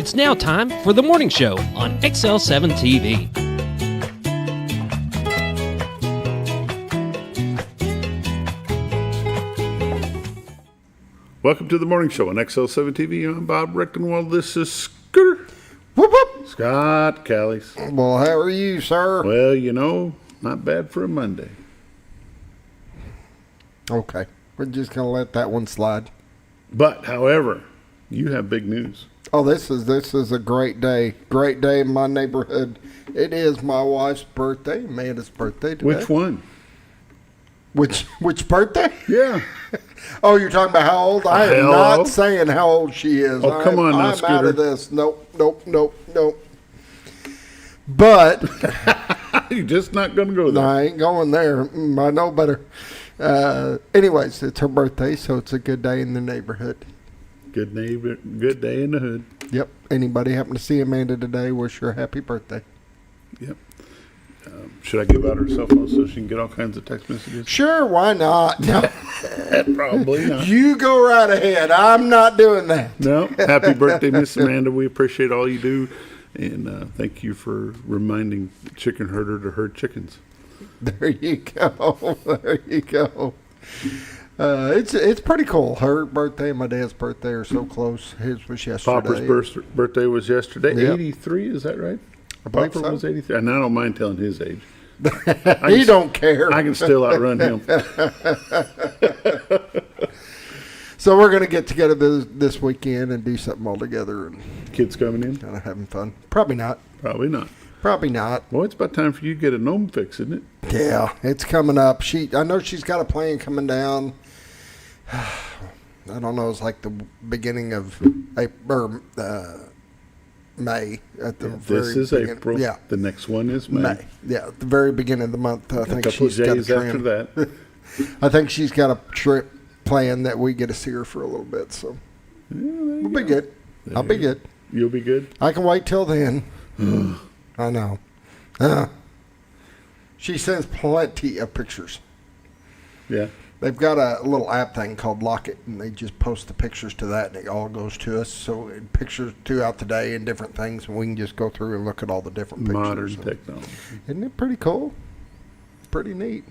It's now time for the morning show on XL7-TV. Welcome to the morning show on XL7-TV. I'm Bob Rechtenwald. This is Scooter. Whoop, whoop. Scott Callies. Well, how are you, sir? Well, you know, not bad for a Monday. Okay. We're just going to let that one slide. But, however, you have big news. Oh, this is a great day. Great day in my neighborhood. It is my wife's birthday, Amanda's birthday today. Which one? Which birthday? Yeah. Oh, you're talking about how old? I am Hello? not saying how old she is. Oh, come on now, I'm Scooter. out of this. Nope. But You're just not going to go there. no, I ain't going there. I know better. Anyways, it's her birthday, so it's a good day in the neighborhood. Good neighbor, good day in the hood. Yep. Anybody happen to see Amanda today, wish her a happy birthday. Yep. Should I give out her cell phone so she can get all kinds of text messages? Sure, why not? No. Probably not. You go right ahead. I'm not doing that. No. Happy birthday, Miss Amanda. We appreciate all you do. And thank you for reminding the chicken herder to herd chickens. There you go. There you go. It's pretty cool. Her birthday and my dad's birthday are so close. His was yesterday. Popper's birthday was yesterday. Yep. 83, is that right? I believe Popper so. was 83. And I don't mind telling his age. He don't care. I can still outrun him. So we're going to get together this weekend and do something all together and Kids coming in? kind of having fun. Probably not. Probably not. Probably not. Well, it's about time for you to get a gnome fix, isn't it? Yeah, it's coming up. I know she's got a plane coming down. I don't know. It's like the beginning of April, May. At the This is April. Yeah, The next one is May. Yeah, at the very beginning of the month. I think A couple of she's got a days after trim. that. I think she's got a trip planned that we get to see her for a little bit. So we'll be good. I'll be good. You'll be good? I can wait till then. I know. She sends plenty of pictures. Yeah. They've got a little app thing called Lock It, and they just post the pictures to that, and it all goes to us. So pictures throughout the day and different things, and we can just go through and look at all the different pictures. Modern And technology. isn't it pretty cool? Pretty neat.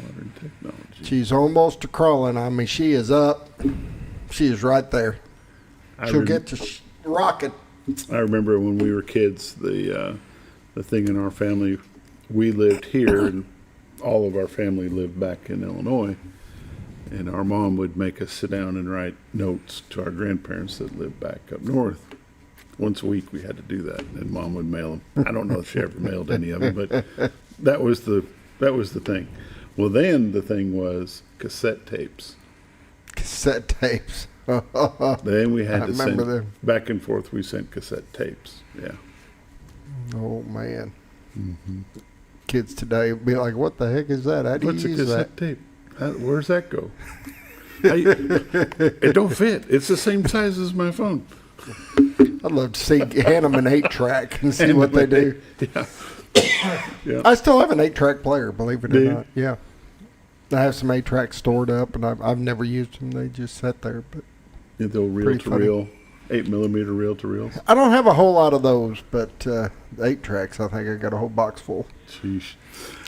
Modern technology. She's almost to crawling. I mean, she is up. She is right there. She'll get to rocking. I remember when we were kids, the thing in our family, we lived here, and all of our family lived back in Illinois. And our mom would make us sit down and write notes to our grandparents that lived back up north. Once a week we had to do that, and Mom would mail them. I don't know if she ever mailed any of them, but that was the thing. Well, then the thing was cassette tapes. Cassette tapes. Then we had I to remember send them. back and forth. We sent cassette tapes. Yeah. Oh, man. Kids today would be like, what the heck is that? How do What's a you use cassette that? tape? Where's that go? It don't fit. It's the same size as my phone. I'd love to see hand them an 8-track and see what they do. Yeah. Yeah. I still have an 8-track player, believe it Do or you? not. Yeah. I have some 8-tracks stored up, and I've never used them. They just sat there. But The old reel Pretty to funny. reel, 8mm reel to reels. I don't have a whole lot of those, but 8-tracks, I think I got a whole box full. Sheesh.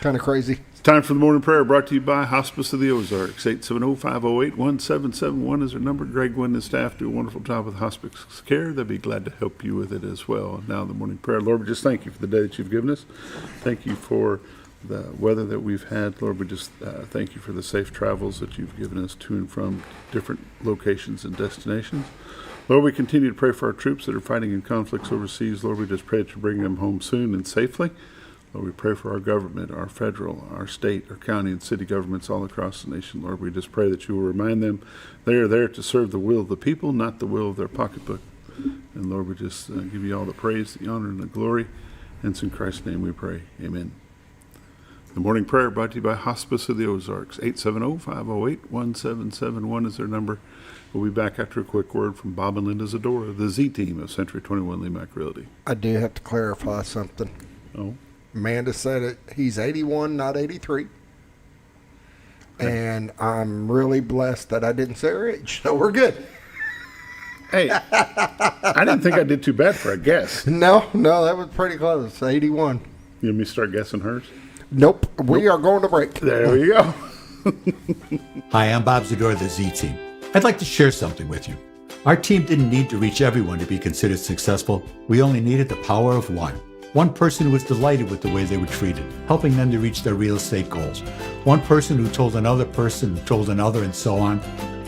Kind of crazy. It's time for the morning prayer, brought to you by Hospice of the Ozarks. 870-508-1771 is our number. Greg Wynn and his staff do a wonderful job with hospice care. They'll be glad to help you with it as well. And now the morning prayer. Lord, we just thank you for the day that you've given us. Thank you for the weather that we've had. Lord, we just thank you for the safe travels that you've given us to and from different locations and destinations. Lord, we continue to pray for our troops that are fighting in conflicts overseas. Lord, we just pray that you bring them home soon and safely. Lord, we pray for our government, our federal, our state, our county, and city governments all across the nation. Lord, we just pray that you will remind them they are there to serve the will of the people, not the will of their pocketbook. And Lord, we just give you all the praise, the honor, and the glory. And it's in Christ's name we pray. Amen. The morning prayer brought to you by Hospice of the Ozarks. 870-508-1771 is their number. We'll be back after a quick word from Bob and Linda Zadora, the Z team of Century 21 Lemac Realty. I do have to clarify something. Oh, Amanda said it. He's 81, not 83. And I'm really blessed that I didn't say her age, so we're good. Hey, I didn't think I did too bad for a guess. No, that was pretty close. 81. You want me to start guessing hers? Nope. We are going to break. There we go. Hi, I'm Bob Zador of the Z Team. I'd like to share something with you. Our team didn't need to reach everyone to be considered successful. We only needed the power of one. One person who was delighted with the way they were treated, helping them to reach their real estate goals. One person who told another person who told another, and so on.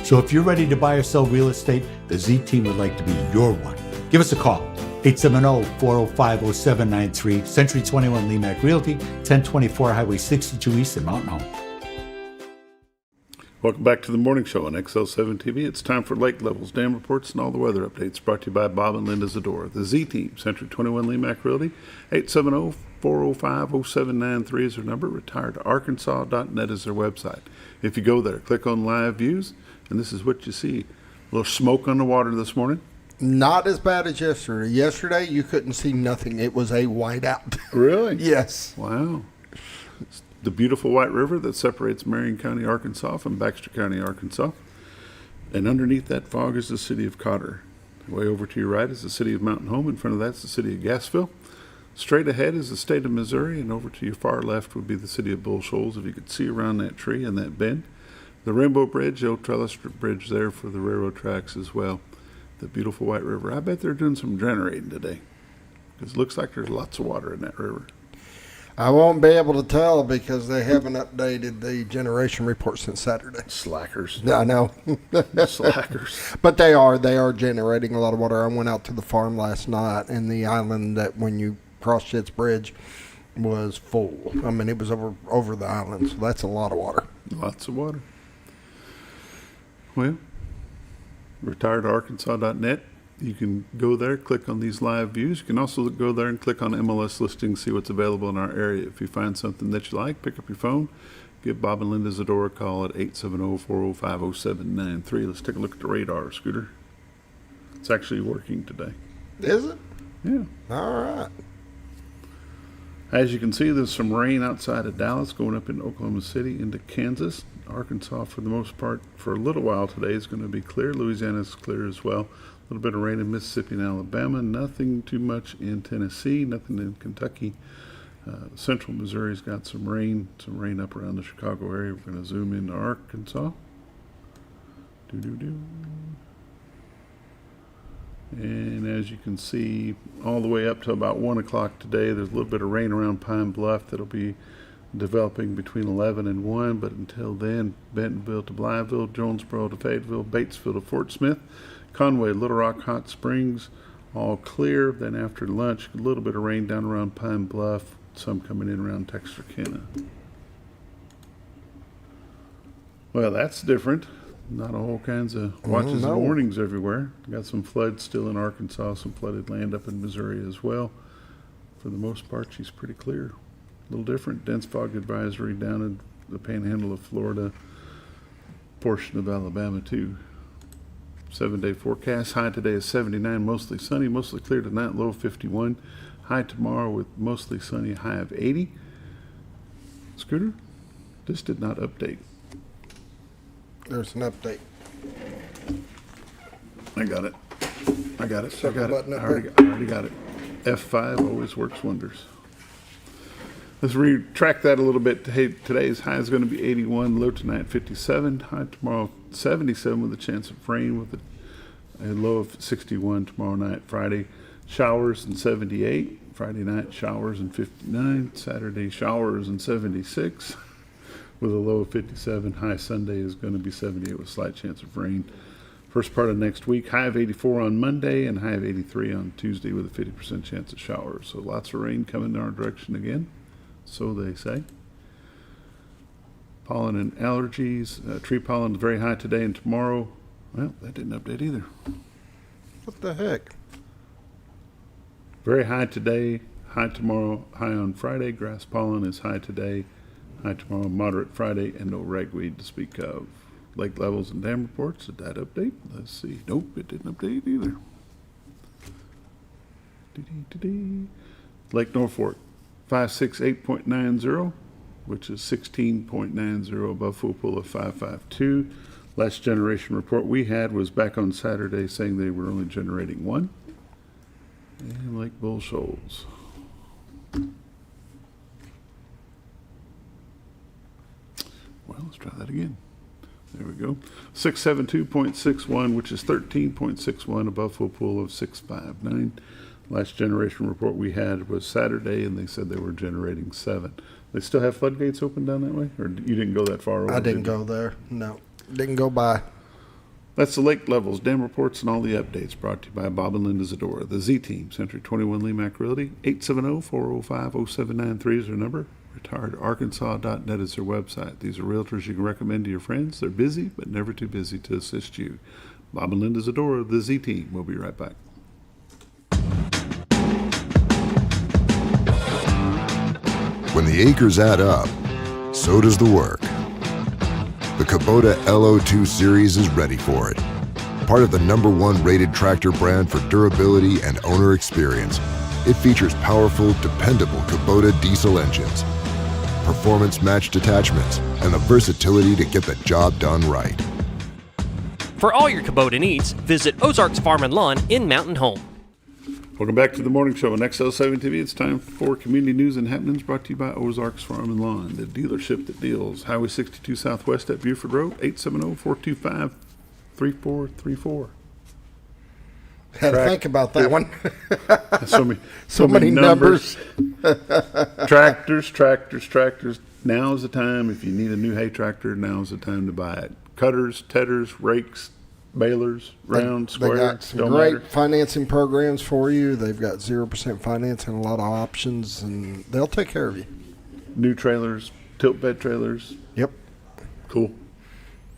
So if you're ready to buy or sell real estate, the Z Team would like to be your one. Give us a call. 870-405-0793, Century 21 Lemac Realty, 1024 Highway 62 East in Mountain Home. Welcome back to the morning show on XL7-TV. It's time for lake levels, dam reports, and all the weather updates brought to you by Bob and Linda Zador. The Z Team, Century 21 Lemac Realty, 870-405-0793 is their number. Retiredarkansas.net is their website. If you go there, click on live views, and this is what you see. A little smoke on the water this morning. Not as bad as yesterday. Yesterday, you couldn't see nothing. It was a whiteout. Really? Yes. Wow. It's the beautiful White River that separates Marion County, Arkansas from Baxter County, Arkansas. And underneath that fog is the city of Cotter. Way over to your right is the city of Mountain Home. In front of that's the city of Gassville. Straight ahead is the state of Missouri, and over to your far left would be the city of Bull Shoals, if you could see around that tree and that bend. The Rainbow Bridge, old trellis bridge there for the railroad tracks as well. The beautiful White River. I bet they're doing some generating today, because it looks like there's lots of water in that river. I won't be able to tell because they haven't updated the generation report since Saturday. Slackers. I know. Slackers. But they are generating a lot of water. I went out to the farm last night, and the island that when you cross Shit's Bridge was full. I mean, it was over the island, so that's a lot of water. Lots of water. Well, retiredarkansas.net. You can go there, click on these live views. You can also go there and click on MLS listings, see what's available in our area. If you find something that you like, pick up your phone, give Bob and Linda Zador a call at 870-405-0793. Let's take a look at the radar, Scooter. It's actually working today. Is it? Yeah. All right. As you can see, there's some rain outside of Dallas going up into Oklahoma City into Kansas. Arkansas, for the most part, for a little while today, is going to be clear. Louisiana's clear as well. A little bit of rain in Mississippi and Alabama. Nothing too much in Tennessee. Nothing in Kentucky. Central Missouri's got some rain up around the Chicago area. We're going to zoom into Arkansas. And as you can see, all the way up to about 1 o'clock today, there's a little bit of rain around Pine Bluff that'll be developing between 11 and 1. But until then, Bentonville to Blytheville, Jonesboro to Fayetteville, Batesville to Fort Smith, Conway, Little Rock, Hot Springs, all clear. Then after lunch, a little bit of rain down around Pine Bluff, some coming in around Texarkana. Well, that's different. Not a whole kinds of watches and warnings everywhere. Got some floods still in Arkansas, some flooded land up in Missouri as well. For the most part, she's pretty clear. A little different. Dense fog advisory down in the panhandle of Florida, portion of Alabama too. 7-day forecast. High today is 79, mostly sunny, mostly clear tonight, low 51. High tomorrow with mostly sunny, high of 80. Scooter, this did not update. There's an update. I got it. I Button up already got it. F5 always works wonders. Let's retract that a little bit. Hey, today's high is going to be 81, low tonight 57, high tomorrow 77 with a chance of rain with a low of 61 tomorrow night. Friday, showers and 78. Friday night, showers and 59. Saturday, showers and 76 with a low of 57. High Sunday is going to be 78 with a slight chance of rain. First part of next week, high of 84 on Monday and high of 83 on Tuesday with a 50% chance of showers. So lots of rain coming in our direction again. So they say. Pollen and allergies. Tree pollen is very high today and tomorrow. Well, that didn't update either. What the heck? Very high today, high tomorrow, high on Friday. Grass pollen is high today, high tomorrow, moderate Friday, and no ragweed to speak of. Lake levels and dam reports. Did that update? Let's see. Nope, it didn't update either. Lake Norfolk. 568.90, which is 16.90 above full pool of 552. Last generation report we had was back on Saturday saying they were only generating 1. And Lake Bull Shoals. Well, let's try that again. There we go. 672.61, which is 13.61 above full pool of 659. Last generation report we had was Saturday, and they said they were generating 7. They still have floodgates open down that way? Or you didn't go that far over? I didn't go there. No. Didn't go by. That's the lake levels, dam reports, and all the updates brought to you by Bob and Linda Zadora. The Z-Team, Century 21 Lemac Realty, 870-405-0793 is their number. RetiredArkansas.net is their website. These are realtors you can recommend to your friends. They're busy, but never too busy to assist you. Bob and Linda Zadora, the Z-Team. We'll be right back. When the acres add up, so does the work. The Kubota LO2 Series is ready for it. Part of the #1 rated tractor brand for durability and owner experience, it features powerful, dependable Kubota diesel engines, performance-matched attachments, and the versatility to get the job done right. For all your Kubota needs, visit Ozarks Farm and Lawn in Mountain Home. Welcome back to the morning show on XL7-TV. It's time for community news and happenings brought to you by Ozarks Farm and Lawn, the dealership that deals. Highway 62 Southwest at Buford Road, 870-425-3434. Had to think about that one. so many numbers. Tractors. Now's the time. If you need a new hay tractor, now's the time to buy it. Cutters, tedders, rakes, balers, round, square. They got some great financing programs for you. They've got 0% financing, a lot of options, and they'll take care of you. New trailers, tilt bed trailers. Yep. Cool.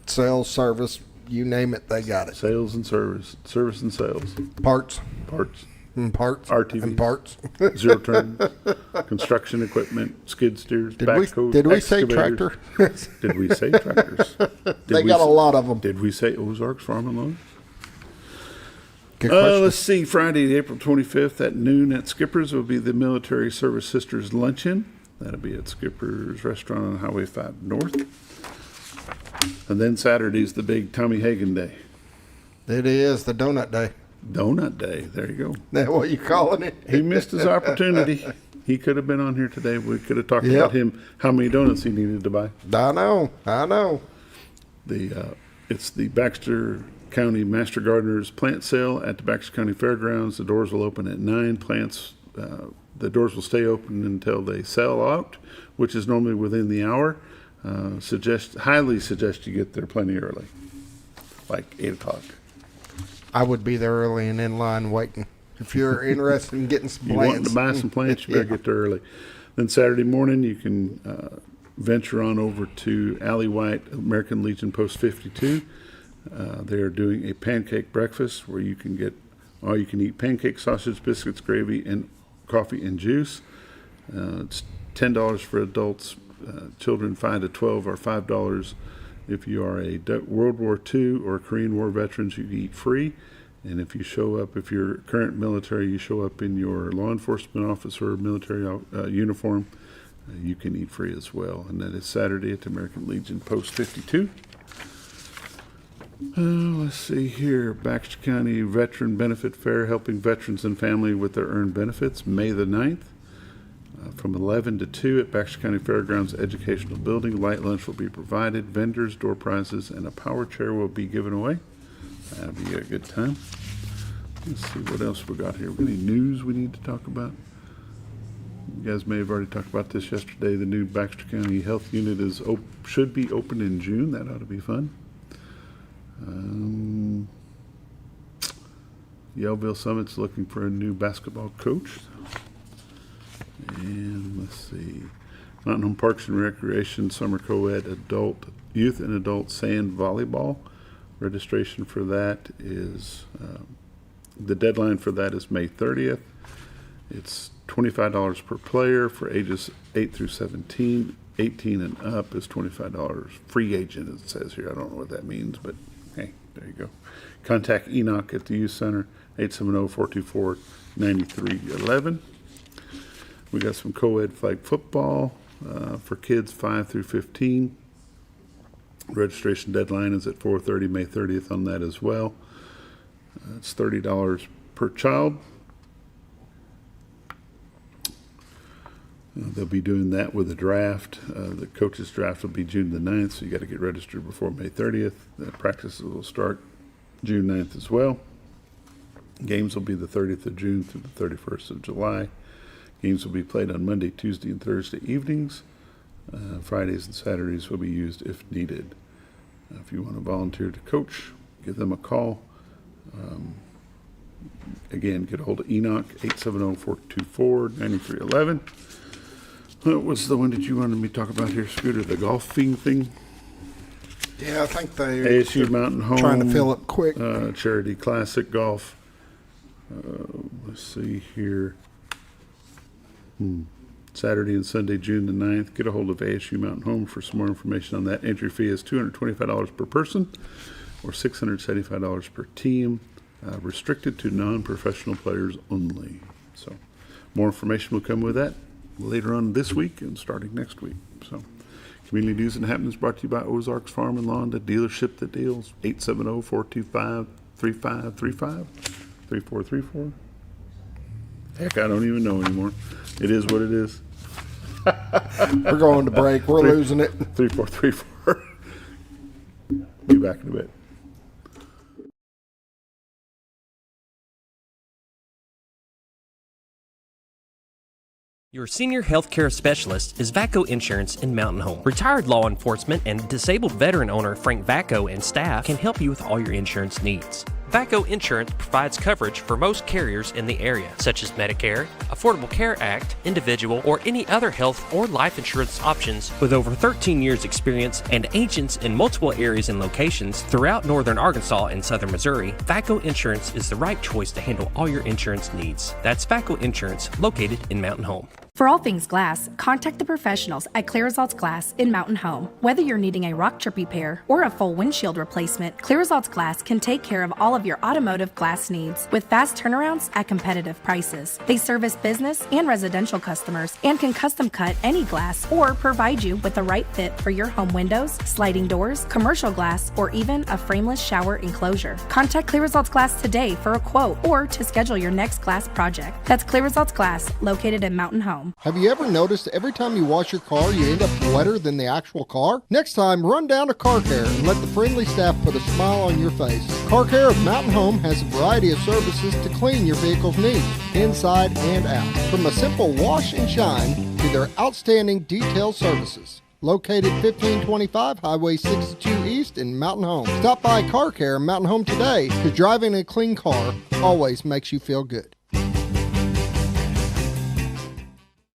Sales, service, you name it, they got it. Sales and service and sales. Parts. And parts. RTV. And parts. Zero turns. Construction equipment. Skid steers. Backhoes. Did we say tractor? Did we say tractors? They got a lot of them. Did we say Ozarks Farm and Lawn? Good question. Let's see. Friday, April 25th at noon at Skipper's will be the Military Service Sisters Luncheon. That'll be at Skipper's Restaurant on Highway 5 North. And then Saturday's the big Tommy Hagen Day. It is the Donut Day. Donut Day. There you go. That what you calling it? He missed his opportunity. He could have been on here today. We could have talked about him, how many donuts he needed to buy. I know. It's the Baxter County Master Gardeners plant sale at the Baxter County Fairgrounds. The doors will open at 9. The doors will stay open until they sell out, which is normally within the hour. Highly suggest you get there plenty early, like 8 o'clock. I would be there early and in line waiting. If you're interested in getting some plants. You want to buy some plants, you better get there early. Then Saturday morning, you can venture on over to Allie White, American Legion Post 52. They're doing a pancake breakfast where you can get all-you-can-eat pancake, sausage, biscuits, gravy, and coffee and juice. It's $10 for adults. Children 5 to 12 are $5. If you are a World War II or Korean War veterans, you can eat free. And if you're current military, you show up in your law enforcement officer military uniform, you can eat free as well. And that is Saturday at the American Legion Post 52. Let's see here. Baxter County Veteran Benefit Fair, helping veterans and family with their earned benefits, May the 9th. From 11 to 2 at Baxter County Fairgrounds Educational Building. Light lunch will be provided. Vendors, door prizes, and a power chair will be given away. That'll be a good time. Let's see what else we got here. Any news we need to talk about? You guys may have already talked about this yesterday. The new Baxter County Health Unit should be open in June. That ought to be fun. Yellville Summit's looking for a new basketball coach. And let's see. Mountain Home Parks and Recreation Summer Co-ed Youth and Adult Sand Volleyball. Registration for that is, the deadline for that is May 30th. It's $25 per player for ages 8 through 17. 18 and up is $25. Free agent, it says here. I don't know what that means, but hey, there you go. Contact Enoch at the Youth Center, 870-424-9311. We got some co-ed flag football for kids 5 through 15. Registration deadline is at 4:30, May 30th on that as well. It's $30 per child. They'll be doing that with a draft. The coaches' draft will be June the 9th, so you got to get registered before May 30th. The practices will start June 9th as well. Games will be the 30th of June through the 31st of July. Games will be played on Monday, Tuesday, and Thursday evenings. Fridays and Saturdays will be used if needed. If you want to volunteer to coach, give them a call. Again, get a hold of Enoch, 870-424-9311. What was the one that you wanted me to talk about here, Scooter? The golfing thing? Yeah, I think they ASU Mountain Home. trying to fill up quick. Charity Classic Golf. Let's see here. Saturday and Sunday, June the 9th. Get a hold of ASU Mountain Home for some more information on that. Entry fee is $225 per person or $675 per team. Restricted to non-professional players only. So more information will come with that later on this week and starting next week. So community news and happenings brought to you by Ozarks Farm and Lawn, the dealership that deals. 870-425-3535, 3434. Heck, I don't even know anymore. It is what it is. We're going to break. We're losing it. 3434. Be back in a bit. Your senior healthcare specialist is VACO Insurance in Mountain Home. Retired law enforcement and disabled veteran owner Frank VACO and staff can help you with all your insurance needs. VACO Insurance provides coverage for most carriers in the area, such as Medicare, Affordable Care Act, individual, or any other health or life insurance options. With over 13 years experience and agents in multiple areas and locations throughout northern Arkansas and southern Missouri, VACO Insurance is the right choice to handle all your insurance needs. That's VACO Insurance, located in Mountain Home. For all things glass, contact the professionals at Clear Results Glass in Mountain Home. Whether you're needing a rock chip repair or a full windshield replacement, Clear Results Glass can take care of all of your automotive glass needs with fast turnarounds at competitive prices. They service business and residential customers and can custom cut any glass or provide you with the right fit for your home windows, sliding doors, commercial glass, or even a frameless shower enclosure. Contact Clear Results Glass today for a quote or to schedule your next glass project. That's Clear Results Glass, located in Mountain Home. Have you ever noticed every time you wash your car, you end up wetter than the actual car? Next time, run down to Car Care and let the friendly staff put a smile on your face. Car Care of Mountain Home has a variety of services to clean your vehicle's needs, inside and out. From a simple wash and shine to their outstanding detail services. Located 1525 Highway 62 East in Mountain Home. Stop by Car Care Mountain Home today, because driving a clean car always makes you feel good.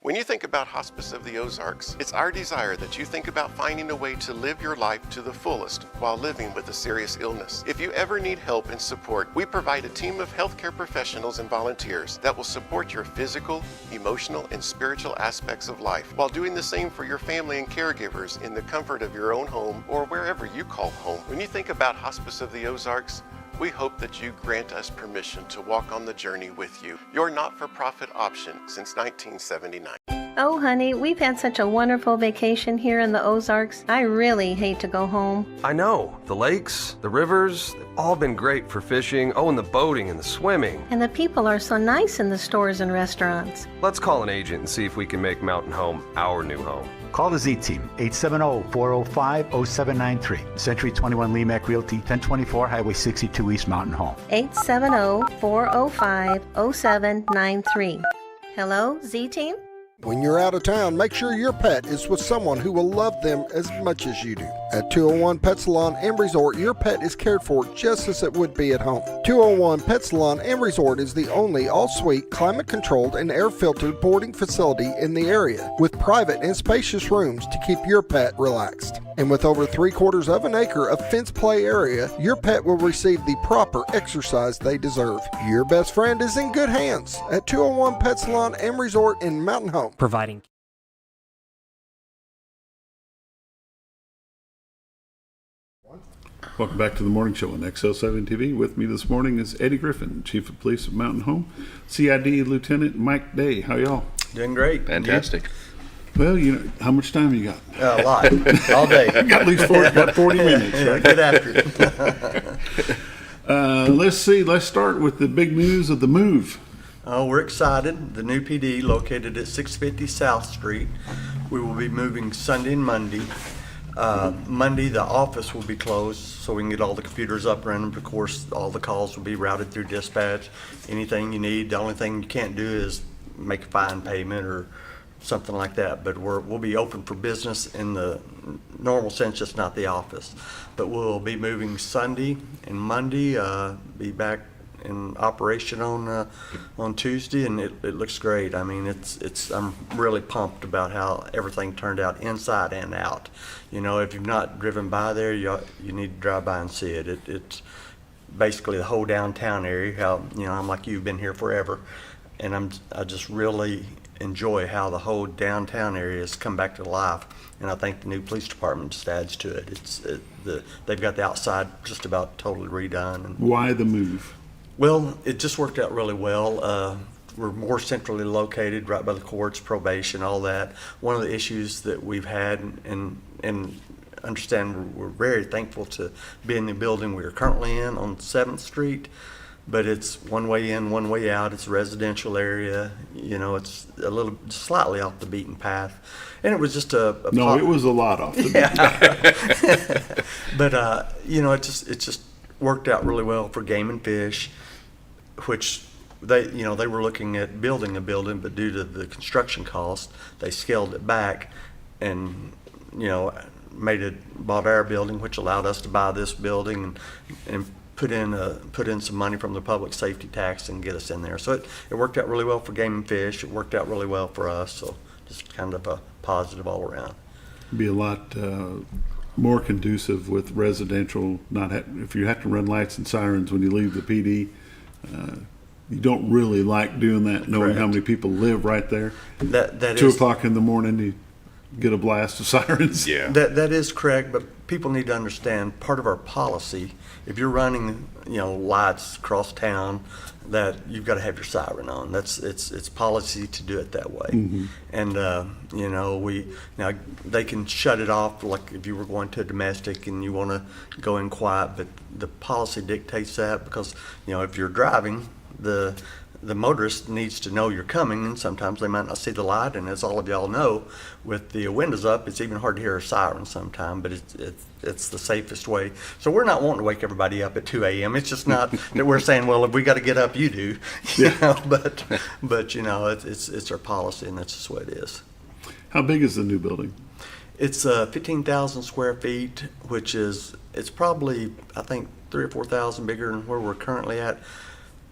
When you think about Hospice of the Ozarks, it's our desire that you think about finding a way to live your life to the fullest while living with a serious illness. If you ever need help and support, we provide a team of healthcare professionals and volunteers that will support your physical, emotional, and spiritual aspects of life while doing the same for your family and caregivers in the comfort of your own home or wherever you call home. When you think about Hospice of the Ozarks, we hope that you grant us permission to walk on the journey with you. Your not-for-profit option since 1979. Oh, honey, we've had such a wonderful vacation here in the Ozarks. I really hate to go home. I know. The lakes, the rivers, they've all been great for fishing. Oh, and the boating and the swimming. And the people are so nice in the stores and restaurants. Let's call an agent and see if we can make Mountain Home our new home. Call the Z-Team, 870-405-0793. Century 21 Lemac Realty, 1024 Highway 62 East, Mountain Home. 870-405-0793. Hello, Z-Team? When you're out of town, make sure your pet is with someone who will love them as much as you do. At 201 Pet Salon and Resort, your pet is cared for just as it would be at home. 201 Pet Salon and Resort is the only all-suite, climate-controlled, and air-filtered boarding facility in the area, with private and spacious rooms to keep your pet relaxed. And with over 3/4 of an acre of fenced play area, your pet will receive the proper exercise they deserve. Your best friend is in good hands at 201 Pet Salon and Resort in Mountain Home. Providing. Welcome back to the morning show on XL7-TV. With me this morning is Eddie Griffin, Chief of Police of Mountain Home, CID Lieutenant Mike Day. How y'all? Doing great. Fantastic. Well, you know, how much time you got? A lot, all day. Got at least 40 minutes, right? Get after it. Let's see. Let's start with the big news of the move. We're excited. The new PD located at 650 South Street. We will be moving Sunday and Monday. Monday, the office will be closed so we can get all the computers up and running. Of course, all the calls will be routed through dispatch. Anything you need, the only thing you can't do is make a fine payment or something like that. But we'll be open for business in the normal sense, just not the office. But we'll be moving Sunday and Monday, be back in operation on Tuesday, and it looks great. I mean, I'm really pumped about how everything turned out inside and out. You know, if you've not driven by there, you need to drive by and see it. It's basically the whole downtown area. How, you know, I'm like you've been here forever, and I just really enjoy how the whole downtown area has come back to life. And I think the new police department just adds to it. They've got the outside just about totally redone. And why the move? Well, it just worked out really well. We're more centrally located, right by the courts, probation, all that. One of the issues that we've had, and understand we're very thankful to be in the building we are currently in on 7th Street, but it's one way in, one way out. It's a residential area. You know, it's a little slightly off the beaten path. And it was just it was a lot off the beaten path. But, you know, it just worked out really well for game and fish, which they were looking at building a building, but due to the construction cost, they scaled it back and, you know, bought our building, which allowed us to buy this building and put in some money from the public safety tax and get us in there. So it worked out really well for game and fish. It worked out really well for us. So just kind of a positive all around. Be a lot more conducive with residential. If you have to run lights and sirens when you leave the PD, you don't really like doing that, knowing Correct. how many people live right there. That 2 is, o'clock in the morning, you get a blast of sirens. Yeah. That is correct, but people need to understand part of our policy. If you're running, you know, lights across town, that you've got to have your siren on. It's policy to do it that way. Mm-hmm. And you know, now they can shut it off, like if you were going to a domestic and you want to go in quiet, but the policy dictates that because, you know, if you're driving, the motorist needs to know you're coming, and sometimes they might not see the light. And as all of y'all know, with the windows up, it's even hard to hear a siren sometimes, but it's the safest way. So we're not wanting to wake everybody up at 2 a.m. It's just not that we're saying, well, if we got to get up, you do. You know, but you know, it's our policy, and that's just what it is. How big is the new building? It's 15,000 square feet, which it's probably, I think, 3,000 or 4,000 bigger than where we're currently at.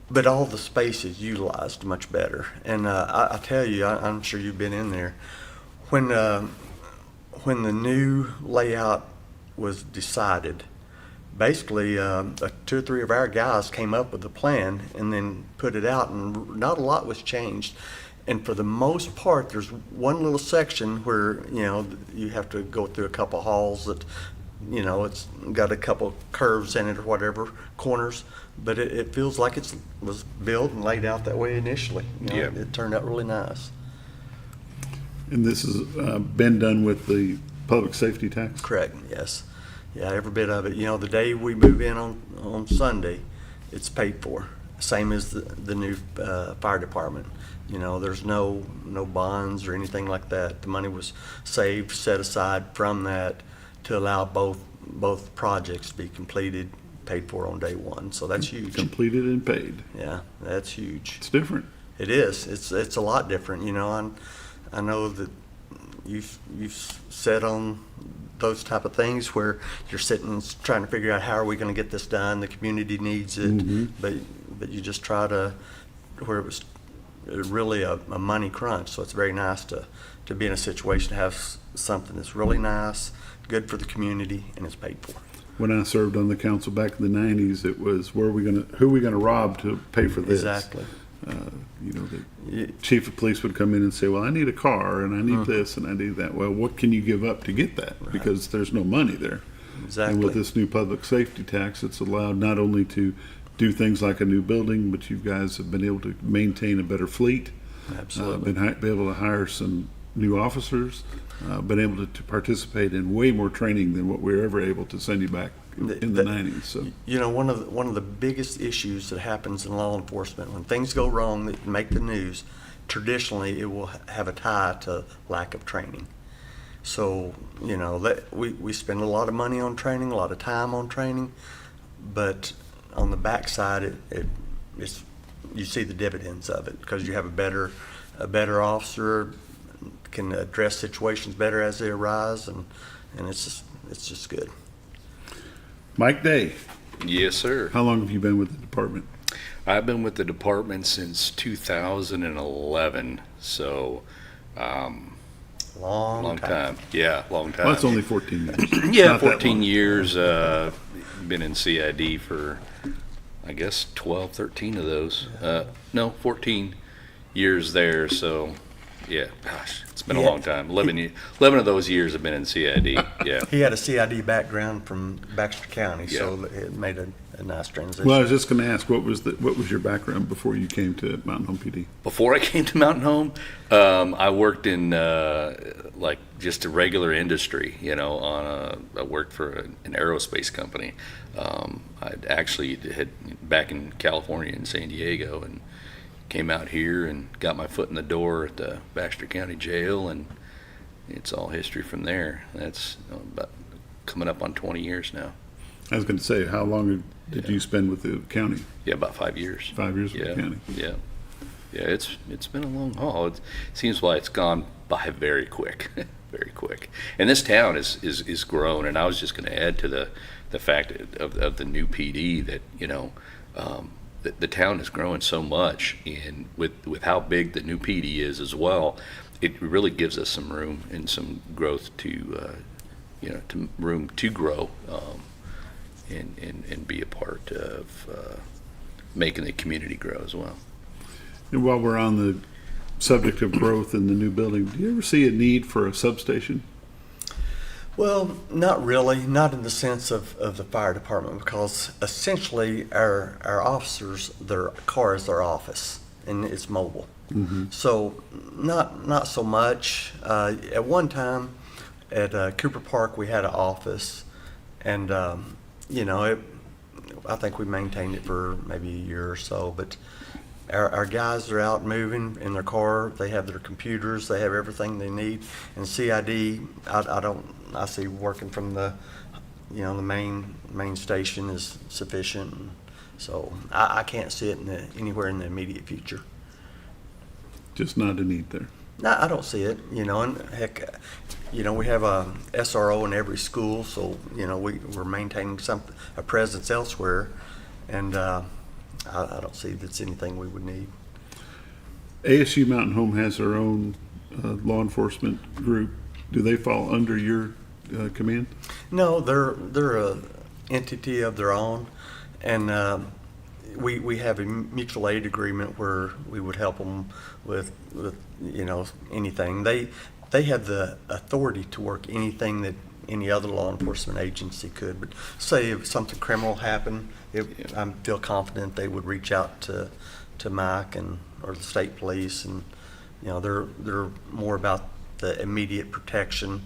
But all the space is utilized much better. And I tell you, I'm sure you've been in there. When the new layout was decided, basically 2 or 3 of our guys came up with a plan and then put it out, and not a lot was changed. And for the most part, there's one little section where, you know, you have to go through a couple halls that, you know, it's got a couple curves in it or whatever, corners, but it feels like it was built and laid out that way initially. You know, Yeah. It turned out really nice. And this has been done with the public safety tax? Correct, yes. Yeah, every bit of it. You know, the day we move in on Sunday, it's paid for. Same as the new fire department. You know, there's no bonds or anything like that. The money was saved, set aside from that to allow both projects to be completed, paid for on day one. So that's huge. Completed and paid. Yeah, that's huge. It's different. It is. It's a lot different. You know, I know that you've said on those type of things where you're sitting and trying to figure out how are we going to get this done. The community needs it, Mm-hmm. but you just try to where it was really a money crunch. So it's very nice to be in a situation to have something that's really nice, good for the community, and it's paid for. When I served on the council back in the 90s, it was who are we going to rob to pay for this? Exactly. You know, the chief of police would come in and say, well, I need a car and I need this and I need that. Well, what can you give up to get that? Right. Because there's no money there. Exactly. And with this new public safety tax, it's allowed not only to do things like a new building, but you guys have been able to maintain a better fleet. Absolutely. Be able to hire some new officers, been able to participate in way more training than what we were ever able to send you back in the 90s. So, you know, one of the biggest issues that happens in law enforcement, when things go wrong that make the news, traditionally it will have a tie to lack of training. So, you know, we spend a lot of money on training, a lot of time on training, but on the backside, it's you see the dividends of it, because you have a better officer, can address situations better as they arise, and it's just good. Mike Day, Yes, sir. how long have you been with the department? I've been with the department since 2011, so Long time. Yeah, long time. Well, that's only 14 years. Yeah, Not that 14 long. years. Been in CID for, I guess, 12, 13 of those. No, 14 years there. So, yeah, gosh, it's been a long time. 11 of those years have been in CID. Yeah. He had a CID background from Baxter County, so it made a nice transition. Well, I was just going to ask, what was your background before you came to Mountain Home PD? Before I came to Mountain Home, I worked in like just a regular industry, you know. I worked for an aerospace company. I actually had back in California in San Diego, and came out here and got my foot in the door at the Baxter County Jail, and it's all history from there. That's about coming up on 20 years now. I was going to say, how long did you spend with the county? Yeah, about 5 years. 5 years with the county. Yeah. It's been a long haul. It seems like it's gone by very quick, very quick. And this town is grown. And I was just going to add to the fact of the new PD that, you know, the town is growing so much, and with how big the new PD is as well, it really gives us some room and some growth to room to grow. And be a part of making the community grow as well. And while we're on the subject of growth in the new building, do you ever see a need for a substation? Well, not really, not in the sense of the fire department, because essentially our officers, their car is their office, and it's mobile. Mm-hmm. So not so much. At one time at Cooper Park, we had an office, and you know, I think we maintained it for maybe a year or so, but our guys are out moving in their car. They have their computers. They have everything they need. And CID, I see working from the main station is sufficient. So I can't see it anywhere in the immediate future. Just not a need there. No, I don't see it, you know, and heck, you know, we have a SRO in every school, so, you know, we're maintaining a presence elsewhere, and I don't see that's anything we would need. ASU Mountain Home has their own law enforcement group. Do they fall under your command? No, they're a entity of their own, and we have a mutual aid agreement where we would help them with you know, anything. They have the authority to work anything that any other law enforcement agency could. But say if something criminal happened, I feel confident they would reach out to Mike or the state police, and you know, they're more about the immediate protection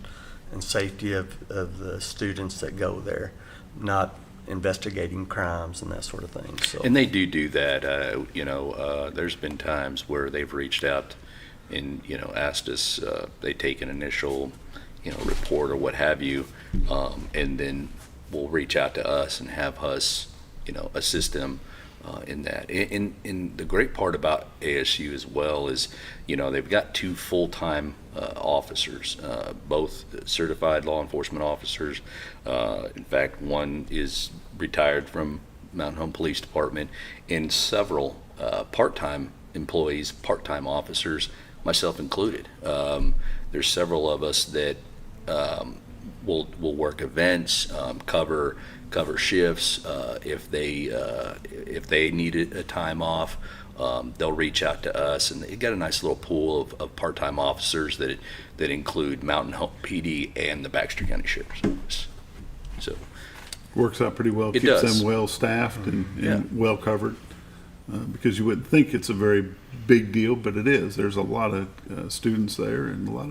and safety of the students that go there, not investigating crimes and that sort of thing. So. And they do that. You know, there's been times where they've reached out and, you know, asked us, they take an initial, you know, report or what have you, and then will reach out to us and have us, you know, assist them in that. And the great part about ASU as well is, you know, they've got 2 full-time officers, both certified law enforcement officers. In fact, one is retired from Mountain Home Police Department, and several part-time employees, part-time officers, myself included. There's several of us that will work events, cover shifts. If they need a time off, they'll reach out to us, and they've got a nice little pool of part-time officers that include Mountain Home PD and the Baxter County Sheriff's Office. So works out pretty well. It Keeps does. them well staffed and well covered. because you wouldn't think it's a very big deal, but it is. There's a lot of students there and a lot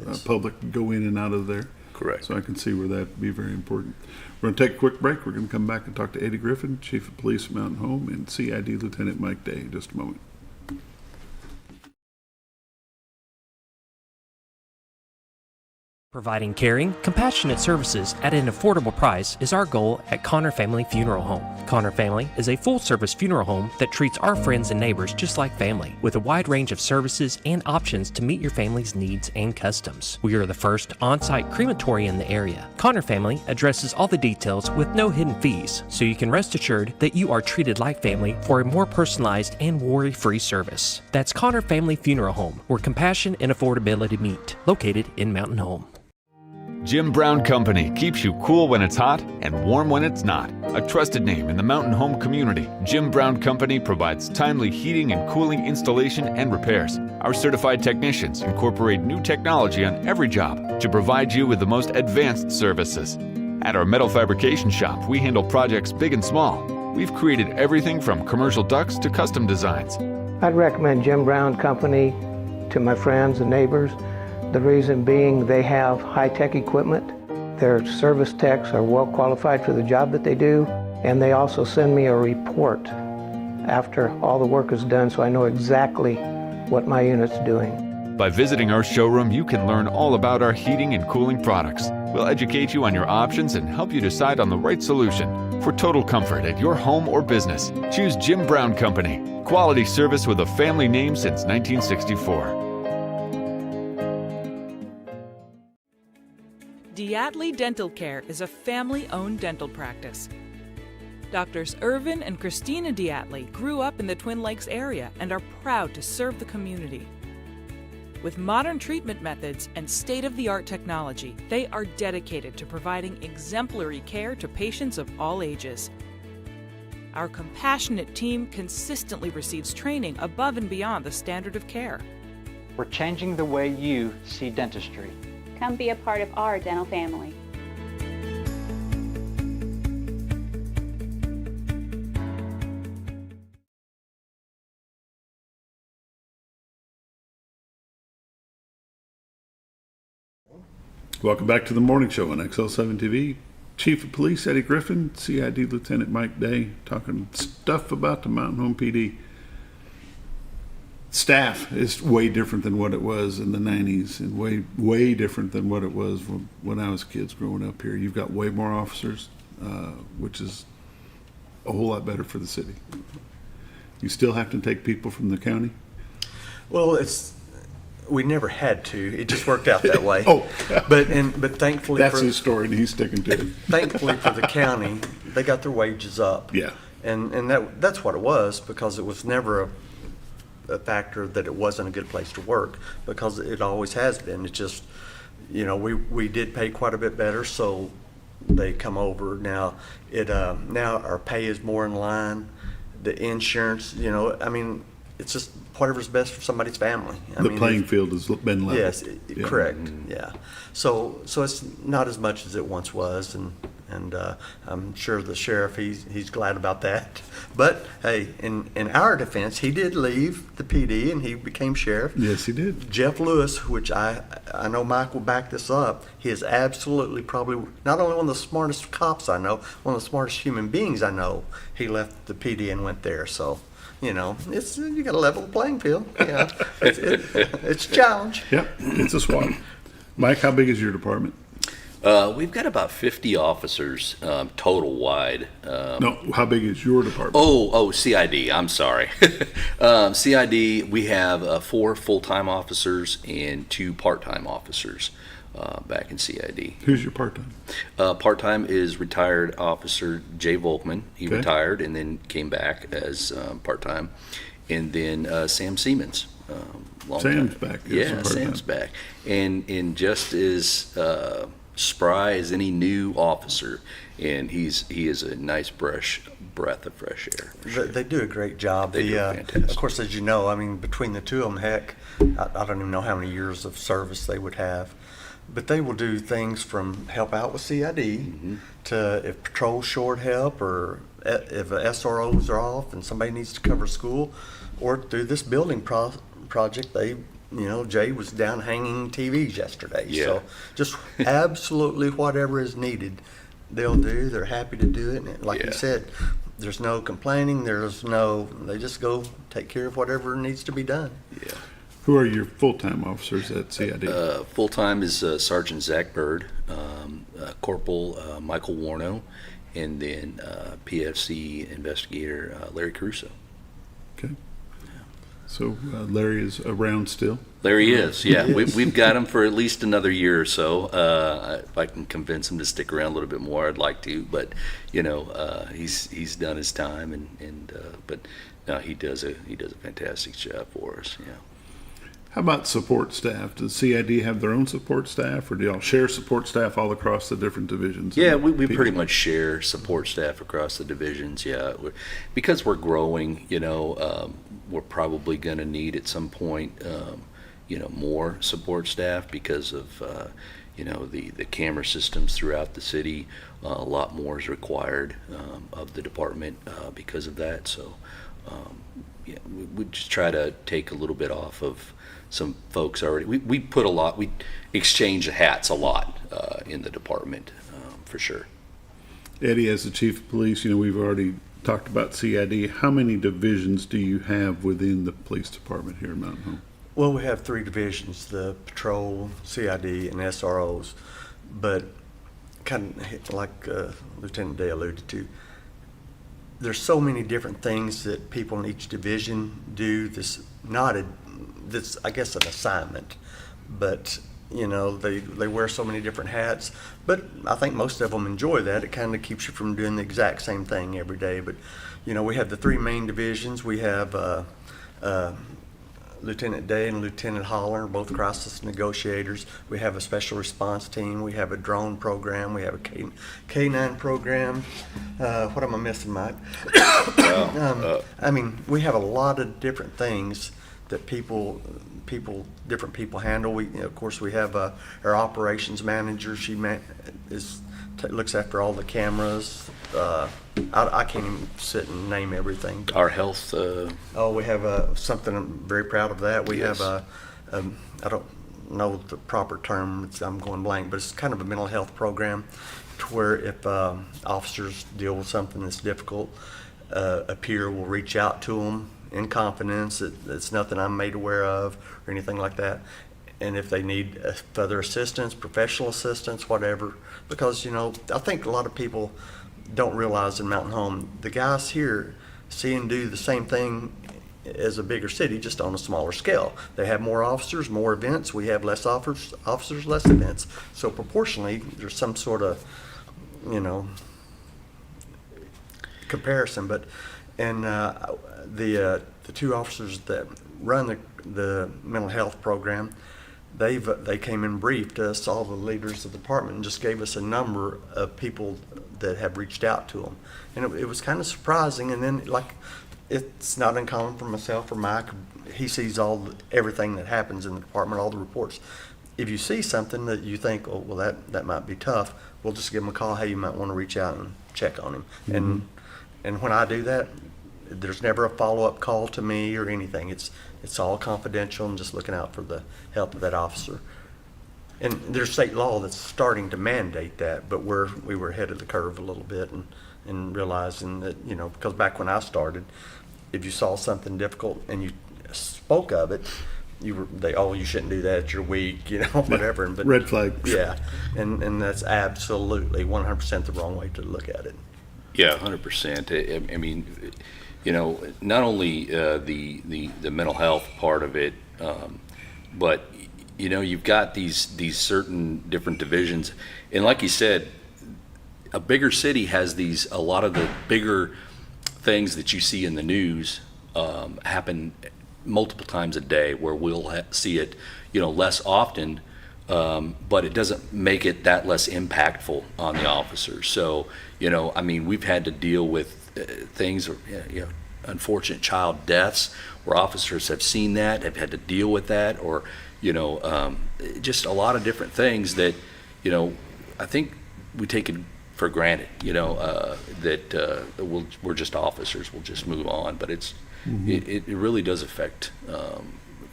of public go in and out of there. Correct. So I can see where that would be very important. We're going to take a quick break. We're going to come back and talk to Eddie Griffin, Chief of Police at Mountain Home, and CID Lieutenant Mike Day in just a moment. Providing caring, compassionate services at an affordable price is our goal at Connor Family Funeral Home. Connor Family is a full-service funeral home that treats our friends and neighbors just like family, with a wide range of services and options to meet your family's needs and customs. We are the first on-site crematory in the area. Connor Family addresses all the details with no hidden fees, so you can rest assured that you are treated like family for a more personalized and worry-free service. That's Connor Family Funeral Home, where compassion and affordability meet, located in Mountain Home. Jim Brown Company keeps you cool when it's hot and warm when it's not. A trusted name in the mountain home community, Jim Brown Company provides timely heating and cooling installation and repairs. Our certified technicians incorporate new technology on every job to provide you with the most advanced services. At our metal fabrication shop, we handle projects big and small. We've created everything from commercial ducts to custom designs. I'd recommend Jim Brown Company to my friends and neighbors. The reason being they have high-tech equipment, their service techs are well qualified for the job that they do, and they also send me a report after all the work is done so I know exactly what my unit's doing. By visiting our showroom, you can learn all about our heating and cooling products. We'll educate you on your options and help you decide on the right solution. For total comfort at your home or business, choose Jim Brown Company. Quality service with a family name since 1964. Diatley Dental Care is a family-owned dental practice. Doctors Irvin and Christina Diatley grew up in the Twin Lakes area and are proud to serve the community. With modern treatment methods and state-of-the-art technology, they are dedicated to providing exemplary care to patients of all ages. Our compassionate team consistently receives training above and beyond the standard of care. We're changing the way you see dentistry. Come be a part of our dental family. Welcome back to the morning show on XL7-TV. Chief of Police Eddie Griffin, CID Lieutenant Mike Day, talking stuff about the Mountain Home PD. Staff is way different than what it was in the 90s and way different than what it was when I was kids growing up here. You've got way more officers, which is a whole lot better for the city. You still have to take people from the county? Well, we never had to. It just worked out that way. But thankfully that's his story and he's sticking to it. Thankfully for the county, they got their wages up. Yeah. And that's what it was, because it was never a factor that it wasn't a good place to work, because it always has been. It's just, we did pay quite a bit better, so they come over. Now now our pay is more in line. The insurance, it's just whatever's best for somebody's family. The playing field has been level. Yes, correct. Yeah. So it's not as much as it once was, and I'm sure the sheriff he's glad about that. But hey, in our defense, he did leave the PD and he became sheriff. Yes, he did. Jeff Lewis, which I know Mike will back this up, he is absolutely probably not only one of the smartest cops I know, one of the smartest human beings I know. He left the PD and went there. So, you got to level the playing field. It's a challenge. Yep, it's a swap. Mike, how big is your department? We've got about 50 officers total wide. No, how big is your department? CID. I'm sorry. CID, we have 4 full-time officers and 2 part-time officers back in CID. Who's your part-time? Part-time is retired officer Jay Volkman. He retired and then came back as part-time. And then Sam Siemens. Sam's back. Yeah, Sam's back. And just as spry as any new officer, and he is a nice breath of fresh air. They do a great job. They do fantastic. Of course, as you know, between the two of them, heck, I don't even know how many years of service they would have. But they will do things from help out with CID to if patrol's short help, or if SROs are off and somebody needs to cover school, or through this building project, Jay was down hanging TVs yesterday. Yeah. So just absolutely whatever is needed, they'll do. They're happy to do it. And like you said, there's no complaining. They just go take care of whatever needs to be done. Yeah. Who are your full-time officers at CID? Full-time is Sergeant Zach Bird, Corporal Michael Warno, and then PFC investigator Larry Caruso. Okay. So Larry is around still? Larry is, yeah. We've got him for at least another year or so. If I can convince him to stick around a little bit more, I'd like to. But he's done his time, but no, he does a fantastic job for us. Yeah. How about support staff? Does CID have their own support staff, or do y'all share support staff all across the different divisions? Yeah, we pretty much share support staff across the divisions, yeah. Because we're growing, we're probably going to need at some point, more support staff because of, the camera systems throughout the city. A lot more is required of the department because of that. So, we just try to take a little bit off of some folks already. We put we exchange hats a lot in the department, for sure. Eddie, as the chief of police, we've already talked about CID. How many divisions do you have within the police department here in Mountain Home? Well, we have 3 divisions, the patrol, CID, and SROs. But kind of like Lieutenant Day alluded to, there's so many different things that people in each division do. This, I guess, an assignment, but they wear so many different hats. But I think most of them enjoy that. It kind of keeps you from doing the exact same thing every day. But we have the 3 main divisions. We have Lieutenant Day and Lieutenant Holler, both crisis negotiators. We have a special response team. We have a drone program. We have a K9 program. What am I missing, Mike? We have a lot of different things that different people handle. Of course, we have our operations manager. She looks after all the cameras. I can't even sit and name everything. Our health. We have something. I'm very proud of that. We have I don't know the proper term. I'm going blank, but it's kind of a mental health program, to where if officers deal with something that's difficult, a peer will reach out to them in confidence. It's nothing I'm made aware of or anything like that. And if they need further assistance, professional assistance, whatever, because I think a lot of people don't realize in Mountain Home, the guys here see and do the same thing as a bigger city, just on a smaller scale. They have more officers, more events. We have less officers, less events. So proportionally, there's some sort of comparison. But the 2 officers that run the mental health program, they came and briefed us, all the leaders of the department, and just gave us a number of people that have reached out to them. And it was kind of surprising. And then, it's not uncommon for myself or Mike. He sees everything that happens in the department, all the reports. If you see something that you think, oh, well, that might be tough, we'll just give him a call. Hey, you might want to reach out and check on him. Mm-hmm. And when I do that, there's never a follow-up call to me or anything. It's all confidential and just looking out for the health of that officer. And there's state law that's starting to mandate that, but we were ahead of the curve a little bit and realizing that, because back when I started, if you saw something difficult and you spoke of it, you shouldn't do that, you're weak, whatever. But red flag. Yeah, and that's absolutely 100% the wrong way to look at it. Yeah, 100%. I mean, not only the mental health part of it, but you've got these certain different divisions, and like you said, a bigger city has a lot of the bigger things that you see in the news happen multiple times a day, where we'll see it less often, but it doesn't make it that less impactful on the officers. So we've had to deal with things unfortunate child deaths where officers have seen that, have had to deal with that, or, just a lot of different things that, I think we take it for granted, that we're just officers, we'll just move on, but it really does affect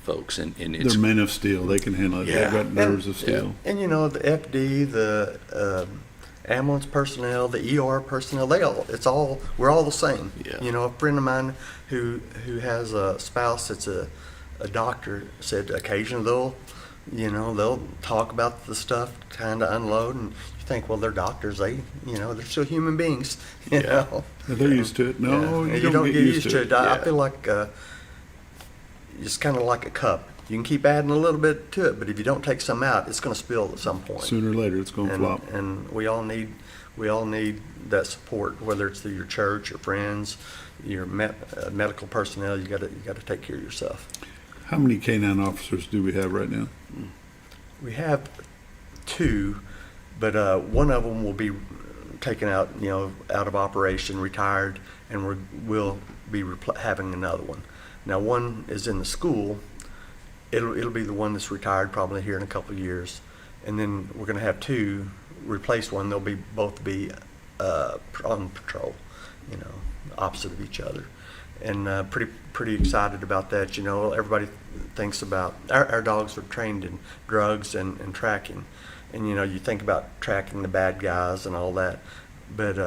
folks, and it's, they're men of steel. They can handle it. They've got nerves of steel. And the FD, the ambulance personnel, the ER personnel, we're all the same. Yeah. A friend of mine who has a spouse that's a doctor said occasionally they'll talk about the stuff, kind of unload, and you think, well, they're doctors, they're still human beings, you know. They're used to it. No, you don't get used to it. I feel like it's kind of like a cup. You can keep adding a little bit to it, but if you don't take some out, it's going to spill at some point. Sooner or later, it's going to flop. And we all need that support, whether it's through your church, your friends, your medical personnel. You got to take care of yourself. How many K-9 officers do we have right now? We have 2, but one of them will be taken out, out of operation, retired, and we'll be having another one. Now, one is in the school. It'll be the one that's retired probably here in a couple of years, and then we're going to have 2 replace one. They'll both be on patrol, opposite of each other, and pretty excited about that. Everybody thinks about our dogs are trained in drugs and tracking, and you think about tracking the bad guys and all that, but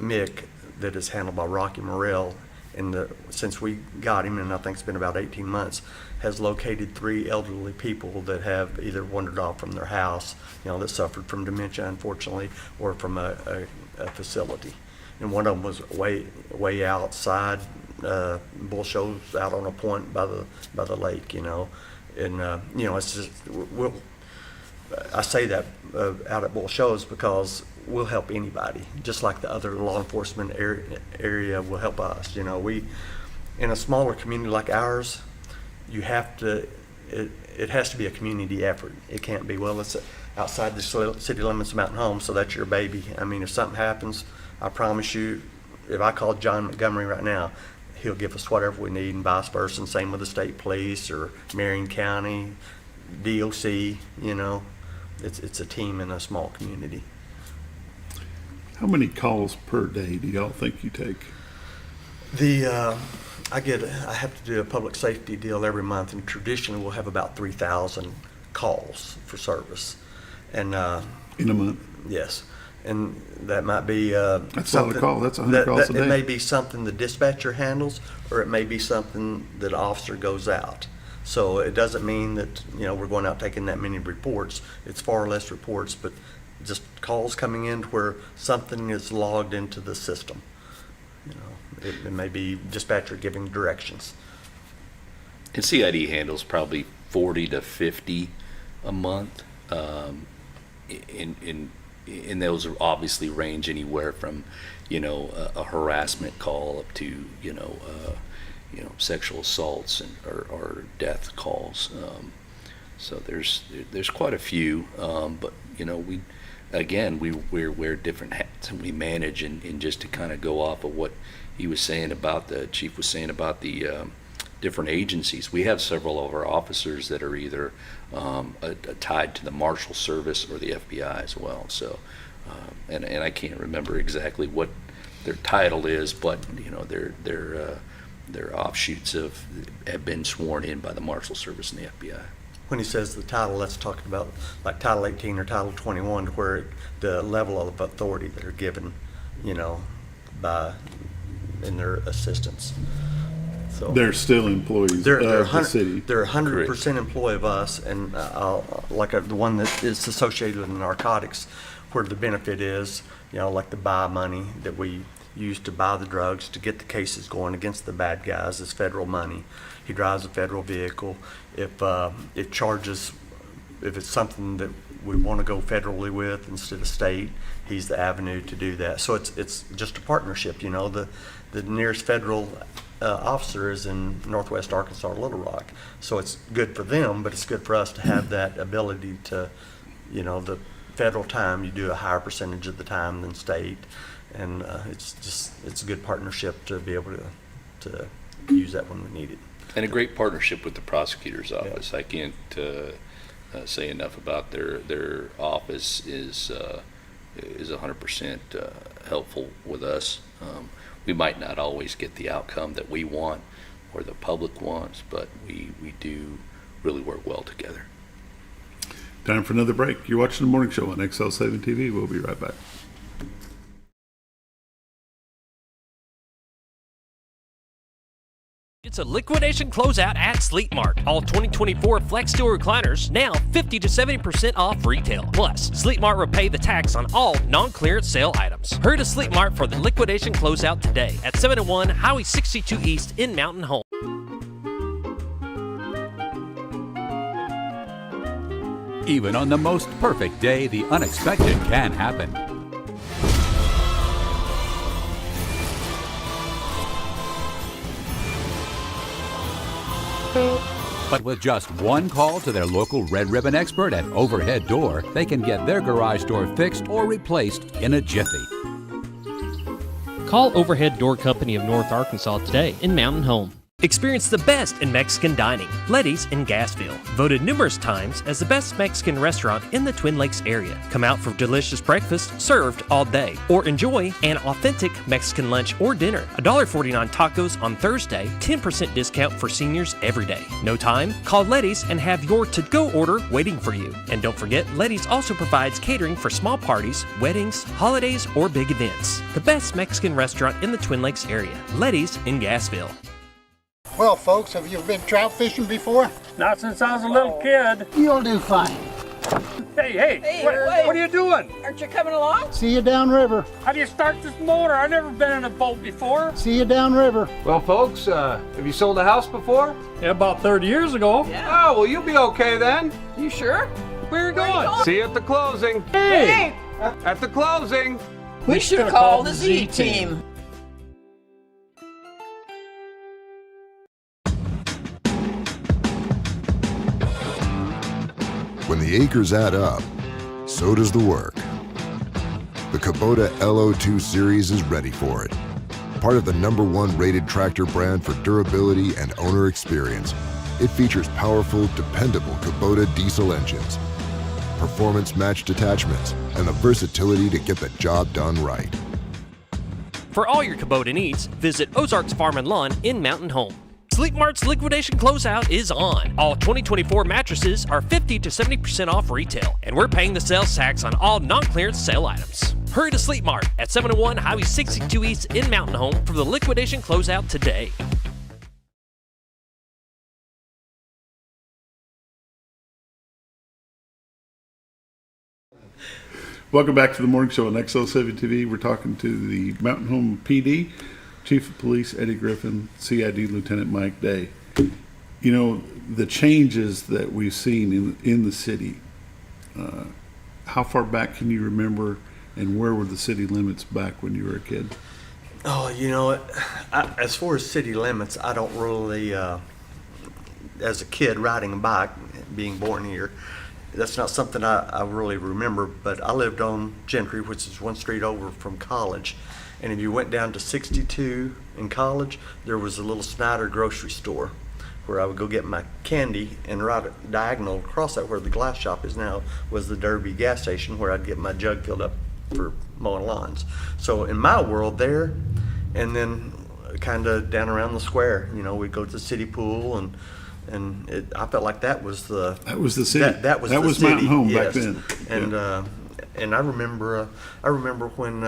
Mick, that is handled by Rocky Morrell, since we got him, and I think it's been about 18 months, has located 3 elderly people that have either wandered off from their house, that suffered from dementia, unfortunately, or from a facility. And one of them was way outside, bull shows out on a point by the lake, and it's just I say that out at bull shows because we'll help anybody, just like the other law enforcement area will help us. We, in a smaller community like ours, you have to, it has to be a community effort. It can't be, well, it's outside the city limits of Mountain Home, so that's your baby. I mean, if something happens, I promise you, if I call John Montgomery right now, he'll give us whatever we need, and vice versa, and same with the state police or Marion County, DOC, it's a team in a small community. How many calls per day do y'all think you take? I have to do a public safety deal every month, and traditionally we'll have about 3,000 calls for service. And in a month? Yes. And that might be that's a lot of calls. That's 100 calls a day. It may be something the dispatcher handles, or it may be something that an officer goes out. So it doesn't mean that we're going out taking that many reports. It's far less reports, but just calls coming in where something is logged into the system. It may be dispatcher giving directions. And CID handles probably 40 to 50 a month. And those are obviously range anywhere from, a harassment call up to, sexual assaults or death calls. So there's quite a few, but we wear different hats, and we manage and just to kind of go off of what he was saying about the chief was saying about the different agencies. We have several of our officers that are either tied to the Marshal Service or the FBI as well. So, and I can't remember exactly what their title is, but their offshoots have been sworn in by the Marshal Service and the FBI. When he says the title, let's talk about like Title 18 or Title 21, where the level of authority that are given, in their assistance. So they're still employees of the city. They're 100% employee of us, and the one that is associated with narcotics, where the benefit is, like the buy money that we use to buy the drugs to get the cases going against the bad guys is federal money. He drives a federal vehicle. If it charges, if it's something that we want to go federally with instead of state, he's the avenue to do that. So it's just a partnership. The nearest federal officer is in Northwest Arkansas, Little Rock. So it's good for them, but it's good for us to have that ability to, the federal time, you do a higher percentage of the time than state. And it's a good partnership to be able to use that when we need it. And a great partnership with the prosecutor's office. I can't say enough about their office is 100% helpful with us. We might not always get the outcome that we want or the public wants, but we do really work well together. Time for another break. You're watching The Morning Show on XL7-TV. We'll be right back. It's a liquidation closeout at Sleep Mart. All 2024 Flex Steel recliners now 50 to 70% off retail. Plus, Sleep Mart will pay the tax on all non-clearance sale items. Hurry to Sleep Mart for the liquidation closeout today at 701 Highway 62 East in Mountain Home. Even on the most perfect day, the unexpected can happen. But with just one call to their local Red Ribbon expert at Overhead Door, they can get their garage door fixed or replaced in a jiffy. Call Overhead Door Company of North Arkansas today in Mountain Home. Experience the best in Mexican dining. Letty's in Gassville. Voted numerous times as the best Mexican restaurant in the Twin Lakes area. Come out for delicious breakfast served all day. Or enjoy an authentic Mexican lunch or dinner. $1.49 tacos on Thursday. 10% discount for seniors every day. No time? Call Letty's and have your to-go order waiting for you. And don't forget, Letty's also provides catering for small parties, weddings, holidays, or big events. The best Mexican restaurant in the Twin Lakes area. Letty's in Gassville. Well, folks, have you been trout fishing before? Not since I was a little kid. You'll do fine. Hey, what are you doing? Aren't you coming along? See you downriver. How do you start this motor? I've never been in a boat before. See you downriver. Well, folks, have you sold a house before? Yeah, about 30 years ago. Yeah. Oh, well, you'll be okay then. You sure? Where are you going? See you at the closing. Hey! At the closing. We should have called the Z-Team. When the acres add up, so does the work. The Kubota LO2 series is ready for it. Part of the #1 rated tractor brand for durability and owner experience, it features powerful, dependable Kubota diesel engines, performance-matched attachments, and the versatility to get the job done right. For all your Kubota needs, visit Ozarks Farm and Lawn in Mountain Home. Sleep Mart's liquidation closeout is on. All 2024 mattresses are 50 to 70% off retail, and we're paying the sales tax on all non-clearance sale items. Hurry to Sleep Mart at 701 Highway 62 East in Mountain Home for the liquidation closeout today. Welcome back to the Morning Show on XL7-TV. We're talking to the Mountain Home PD, Chief of Police Eddie Griffin, CID Lieutenant Mike Day. You know, the changes that we've seen in the city, how far back can you remember, and where were the city limits back when you were a kid? Oh, you know, as far as city limits, I don't really, as a kid riding a bike, being born here, that's not something I really remember, but I lived on Gentry, which is one street over from College. And if you went down to 62 in College, there was a little Snyder grocery store where I would go get my candy, and right diagonal across that where the glass shop is now was the Derby gas station where I'd get my jug filled up for mowing lawns. So in my world there, and then kind of down around the square, you know, we'd go to the city pool, and I felt like that was the city. That was city. Mountain Home, yes. Back then. And yeah. And I remember when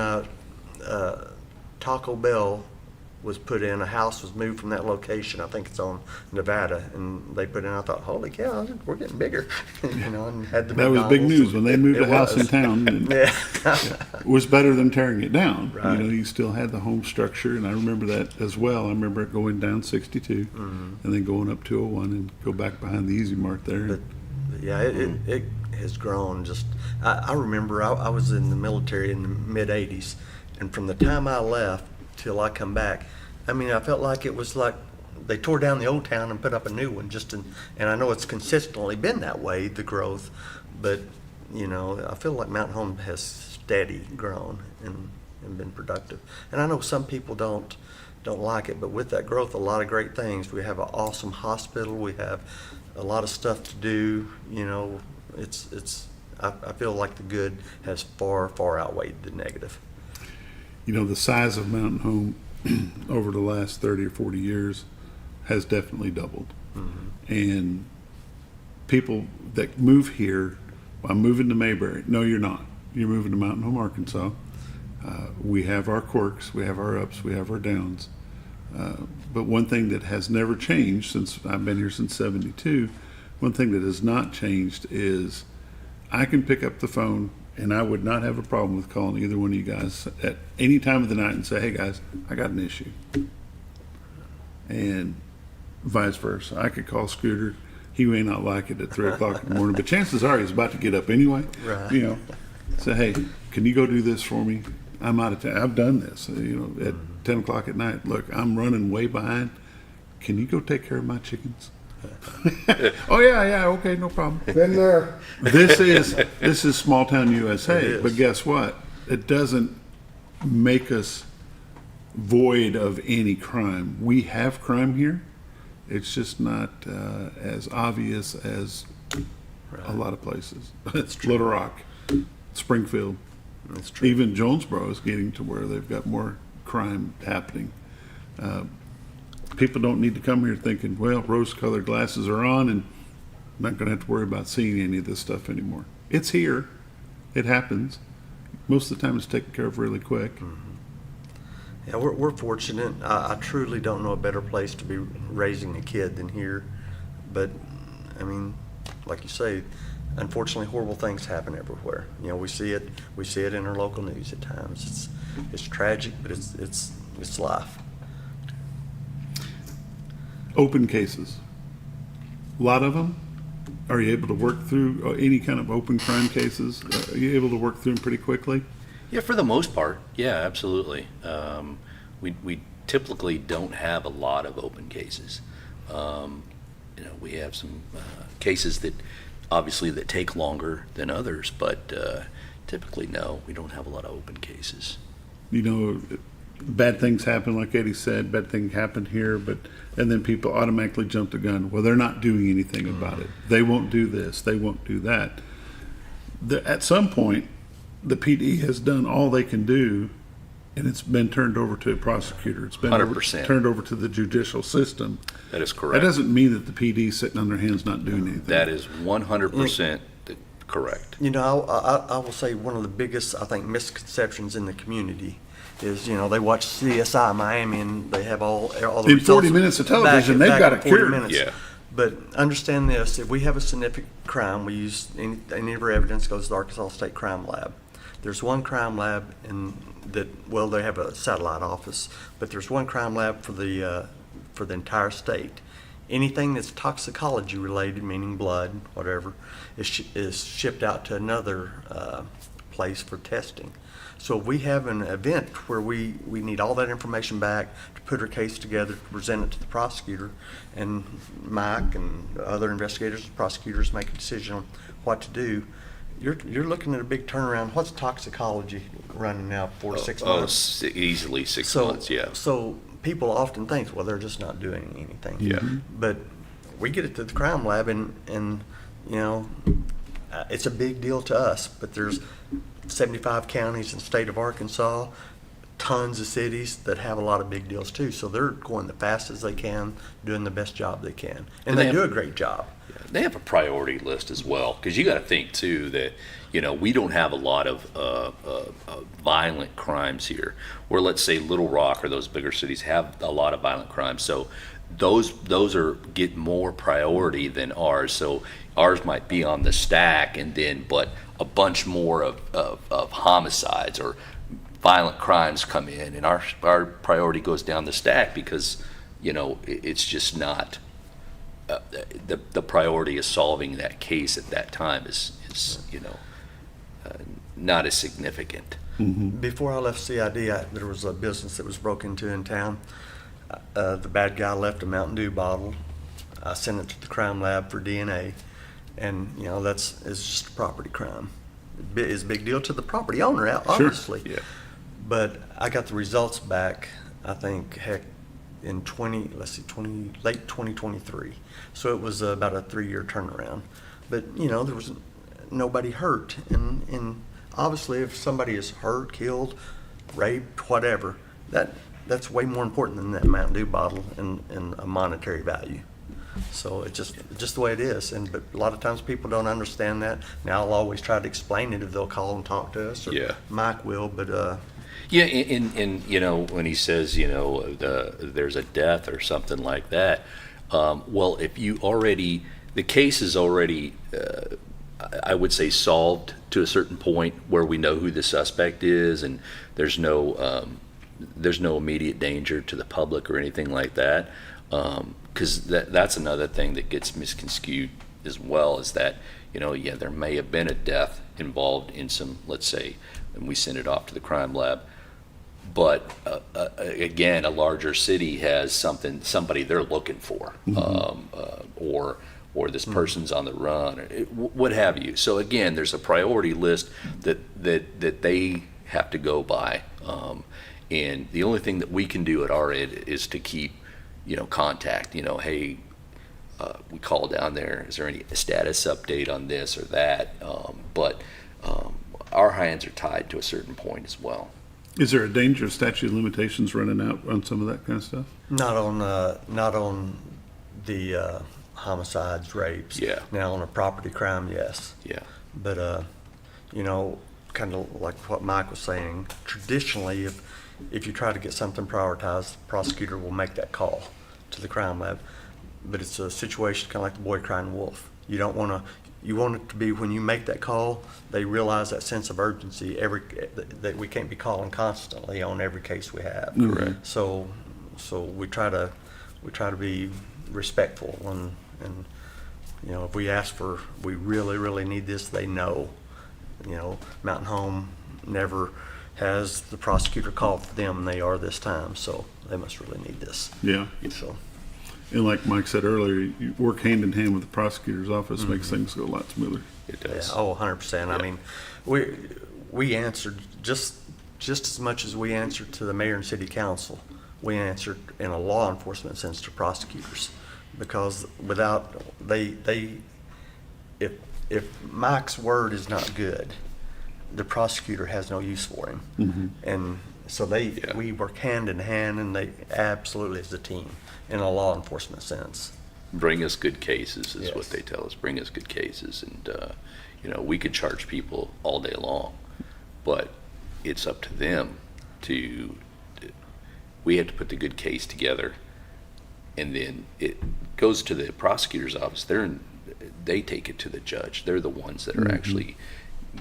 Taco Bell was put in, a house was moved from that location. I think it's on Nevada, and they put in. I thought, holy cow, we're getting bigger, you know. And had the that was big news when they moved a house in town. And yeah. It was better than tearing it down. Right. You know, you still had the home structure, and I remember that as well. I remember it going down 62, and then going up 201, and go back behind the Easy Mart there. But yeah, it has grown. Just I remember I was in the military in the mid '80s, and from the time I left till I come back, I mean, I felt like it was like they tore down the old town and put up a new one. And I know it's consistently been that way, the growth, but you know, I feel like Mountain Home has steady grown and been productive. And I know some people don't don't like it. But with that growth, a lot of great things. We have an awesome hospital. We have a lot of stuff to do. You know, I feel like the good has far, far outweighed the negative. You know, the size of Mountain Home over the last 30 or 40 years has definitely doubled. And people that move here, well, I'm moving to Mayberry. No, you're not. You're moving to Mountain Home, Arkansas. We have our quirks, we have our ups, we have our downs. But one thing that has never changed since I've been here since 72, one thing that has not changed is I can pick up the phone and I would not have a problem with calling either one of you guys at any time of the night and say, hey guys, I got an issue. And vice versa. I could call Scooter. He may not like it at 3 o'clock in the morning, but chances are he's about to get up anyway. Right. You know, say, hey, can you go do this for me? I'm out of town. I've done this, you know, at 10 o'clock at night. Look, I'm running way behind. Can you go take care of my chickens? Oh yeah, okay, no problem. Been there. This is small town USA, but guess what? It doesn't make us void of any crime. We have crime here. It's just not as obvious as a lot of places. Little Rock, Springfield, that's true. Even Jonesboro is getting to where they've got more crime happening. People don't need to come here thinking, well, rose-colored glasses are on and I'm not going to have to worry about seeing any of this stuff anymore. It's here. It happens. Most of the time it's taken care of really quick. Yeah, we're fortunate. I truly don't know a better place to be raising a kid than here. But, I mean, like you say, unfortunately horrible things happen everywhere. You know, we see it in our local news at times. It's tragic, but it's life. Open cases. A lot of them. Are you able to work through any kind of open crime cases? Are you able to work through them pretty quickly? Yeah, for the most part. Yeah, absolutely. We typically don't have a lot of open cases. You know, we have some cases that obviously that take longer than others, but typically no, we don't have a lot of open cases. You know, bad things happen, like Eddie said, bad things happen here, and then people automatically jump the gun. Well, they're not doing anything about it. They won't do this, they won't do that. At some point, the PD has done all they can do, and it's been turned over to a prosecutor. It's been 100%. Turned over to the judicial system. That is correct. That doesn't mean that the PD is sitting on their hands not doing anything. That is 100% correct. You know, I will say one of the biggest, I think, misconceptions in the community is, you know, they watch CSI Miami and they have all the in results 40 minutes of television, they've got it cured. Yeah. But understand this: if we have a significant crime, we use any of our evidence goes to the Arkansas State Crime Lab. There's one crime lab they have a satellite office, but there's one crime lab for the entire state. Anything that's toxicology related, meaning blood, whatever, is shipped out to another place for testing. So if we have an event where we need all that information back to put our case together, to present it to the prosecutor, and Mike and other investigators and prosecutors make a decision on what to do, you're looking at a big turnaround. What's toxicology running now, 4 to 6 months? Easily 6 months, yeah. So people often think, well, they're just not doing anything. Yeah. But we get it to the crime lab, and you know, it's a big deal to us. But there's 75 counties in the state of Arkansas, tons of cities that have a lot of big deals too. So they're going the fastest they can, doing the best job they can, and they do a great job. They have a priority list as well, because you got to think too that, you know, we don't have a lot of violent crimes here. Where let's say Little Rock or those bigger cities have a lot of violent crimes, so those get more priority than ours. So ours might be on the stack, but a bunch more of homicides or violent crimes come in, and our priority goes down the stack because, you know, it's just not. The priority of solving that case at that time is you know, not as significant. Mm-hmm. Before I left CID, there was a business that was broken into in town. The bad guy left a Mountain Dew bottle. I sent it to the crime lab for DNA, and you know it's just a property crime. It's a big deal to the property owner, obviously. Sure. Yeah. But I got the results back, I think, in late 2023. So it was about a 3-year turnaround. But, you know, there was nobody hurt. And obviously if somebody is hurt, killed, raped, whatever, that's way more important than that Mountain Dew bottle and a monetary value. So it's just the way it is. But a lot of times people don't understand that. Now I'll always try to explain it if they'll call and talk to us, or Mike will, but yeah, and you know, when he says, you know, there's a death or something like that, well, if you already, the case is already, I would say, solved to a certain point where we know who the suspect is, and there's no immediate danger to the public or anything like that, because that's another thing that gets misconstrued as well, is that, you know, yeah, there may have been a death involved in some, let's say, and we send it off to the crime lab, but again, a larger city has somebody they're looking for, or this person's on the run, or what have you. So again, there's a priority list that they have to go by, and the only thing that we can do at our end is to keep, you know, contact. You know, hey, we call down there. Is there any status update on this or that? But our hands are tied to a certain point as well. Is there a danger of statute of limitations running out on some of that kind of stuff? not on the homicides, rapes. Yeah. Now on a property crime, yes. Yeah. But you know, kind of like what Mike was saying, traditionally, if you try to get something prioritized, the prosecutor will make that call to the crime lab. But it's a situation kind of like the boy crying wolf. You don't want to. You want it to be when you make that call, they realize that sense of urgency. That we can't be calling constantly on every case we have. Correct. So we try to be respectful, and you know, if we ask for, we really need this, they know. You know, Mountain Home never has the prosecutor call for them, and they are this time, so they must really need this. Yeah. So. And like Mike said earlier, you work hand in hand with the prosecutor's office, makes things go a lot smoother. It does. Yeah, 100%. I mean, we answered just as much as we answered to the mayor and city council. We answered in a law enforcement sense to prosecutors, because without if Mike's word is not good, the prosecutor has no use for him. And so we work hand in hand, and they absolutely as a team in a law enforcement sense. Bring us good cases is Yes. what they tell us. Bring us good cases, and you know, we could charge people all day long, but it's up to them to. We have to put the good case together, and then it goes to the prosecutor's office. They take it to the judge. They're the ones that are actually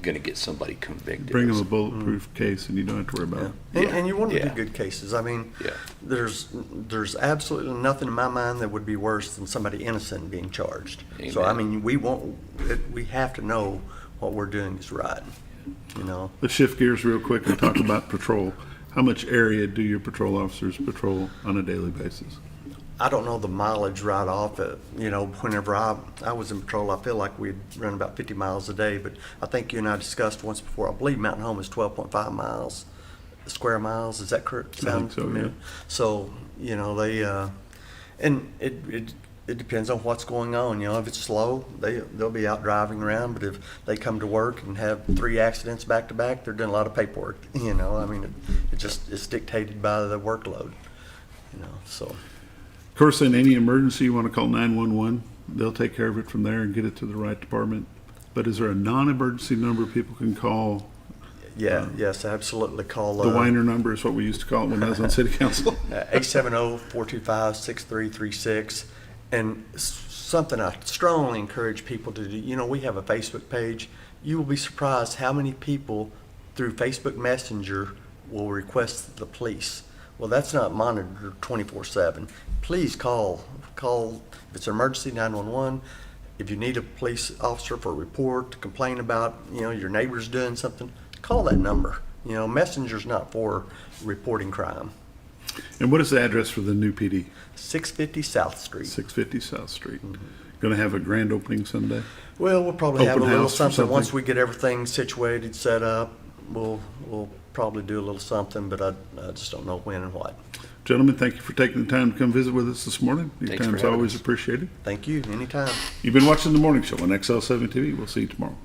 going to get somebody convicted. Bring them a bulletproof case, and you don't have to worry about it. And you want to do good cases. I mean, there's absolutely nothing in my mind that would be worse than somebody innocent being charged. Amen. So I mean, we have to know what we're doing is right. You know. Let's shift gears real quick and talk about patrol. How much area do your patrol officers patrol on a daily basis? I don't know the mileage right off. You know, whenever I was in patrol, I feel like we'd run about 50 miles a day. But I think you and I discussed once before, I believe Mountain Home is 12.5 miles, square miles. Is that correct? I think so, yeah. So, you know, they, and it depends on what's going on. You know, if it's slow, they'll be out driving around. But if they come to work and have 3 accidents back to back, they're doing a lot of paperwork. You know, I mean, it's dictated by the workload. You know, so. Of course, in any emergency, you want to call 911. They'll take care of it from there and get it to the right department. But is there a non-emergency number people can call? Yes, absolutely. Call the Weiner number is what we used to call it when I was on city council. 870-425-6336. And something I strongly encourage people to do, you know, we have a Facebook page. You will be surprised how many people through Facebook Messenger will request the police. Well, that's not monitored 24/7. Please call. If it's an emergency, 911. If you need a police officer for a report, to complain about, you know, your neighbor's doing something, call that number. You know, Messenger's not for reporting crime. And what is the address for the new PD? 650 South Street. 650 South Street. Going to have a grand opening Sunday? Well, we'll probably have a Open little house or something something? once we get everything situated, set up. We'll probably do a little something, but I just don't know when and what. Gentlemen, thank you for taking the time to come visit with us this morning. Your Thanks for time's having always us. appreciated. Thank you. Anytime. You've been watching The Morning Show on XL7-TV. We'll see you tomorrow.